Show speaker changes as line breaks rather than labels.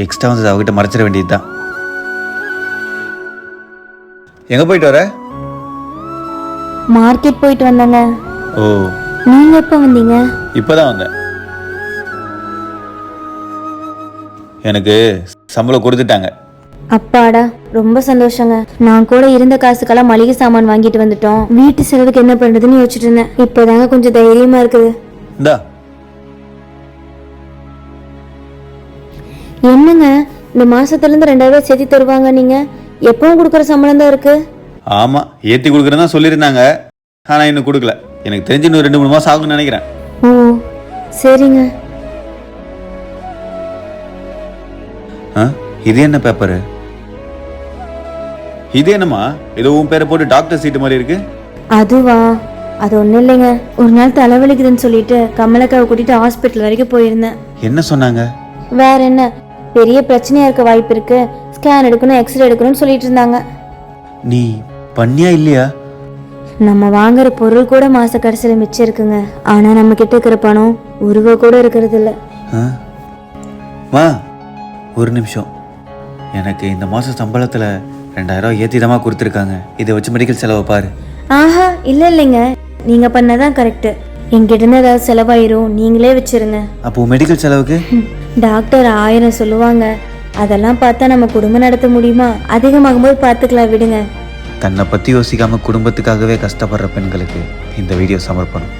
Extra வந்து அவகிட்ட மறைச்சிட வேண்டியது தான். எங்கே போயிட்டு வர?
மார்க்கெட் போயிட்டு வந்தாங்க.
ஓ,
நீங்க எப்போ வந்தீங்க?
இப்போதான் வந்தேன். எனக்கு சம்பளம் கொடுத்துட்டாங்க.
அப்பாடா, ரொம்ப சந்தோஷங்க. நான் கூட இருந்த காசுக்கெல்லாம் மளிகை சாமான் வாங்கிட்டு வந்துட்டோம். வீட்டு செலவுக்கு என்ன பண்றதுன்னு யோசிச்சுட்டு இருந்தேன். இப்போதாங்க கொஞ்சம் தைரியமா இருக்குது.
இந்தா.
என்னங்க, இந்த மாசத்துல இருந்து 2000 சேர்த்து தருவாங்க. நீங்க எப்பவும் கொடுக்குற சம்பளம் தான் இருக்கு.
ஆமாம், ஏற்றி கொடுக்குறேன்னு தான் சொல்லியிருந்தாங்க. ஆனால் இன்னும் கொடுக்கல. எனக்கு தெரிஞ்சு இன்னும் 2-3 மாதம் ஆகும்னு நினைக்கிறேன்.
ஓ சரிங்க.
ஆ, இது என்ன பேப்பரு? இது என்னம்மா? ஏதோ உன் பேரை போட்டு டாக்டர் சீட்டு மாதிரி இருக்கு.
அதுவா, அது ஒன்றும் இல்லைங்க. ஒரு நாள் தலைவலிக்குதுன்னு சொல்லிட்டு கமலக்காவை கூட்டிட்டு ஹாஸ்பிட்டல் வரைக்கும் போயிருந்தேன்.
என்ன சொன்னாங்க?
வேற என்ன, பெரிய பிரச்சனையா இருக்க வாய்ப்பு இருக்கு, ஸ்கேன் எடுக்கணும், எக்ஸ்ரே எடுக்கணும்னு சொல்லிட்டு இருந்தாங்க.
நீ பண்ணியா இல்லையா?
நம்ம வாங்குற பொருள் கூட மாச கடைசியில் மிச்சம் இருக்குங்க. ஆனா நம்ம கிட்ட இருக்கிற பணம் ரூபா கூட இருக்கிறது இல்ல.
வா ஒரு நிமிஷம். எனக்கு இந்த மாதம் சம்பளத்தில் 2000 ஏற்றிதமாக கொடுத்துருக்காங்க. இதை வச்சு மெடிக்கல் செலவை பாரு.
ஆஹா, இல்ல இல்லைங்க, நீங்க பண்ணதான் கரெக்ட். என்கிட்ட இருந்து ஏதாவது செலவாயிரும், நீங்களே வச்சிருங்க.
அப்போ மெடிக்கல் செலவுக்கு
டாக்டர் 1000 சொல்லுவாங்க. அதெல்லாம் பார்த்தா நம்ம குடும்பம் நடத்த முடியுமா? அதிகமாகும் போது பார்த்துக்கலாம், விடுங்க.
தன்னை பற்றி யோசிக்காமல் குடும்பத்துக்காகவே கஷ்டப்படுற பெண்களுக்கு இந்த வீடியோ சமர்ப்பணம்.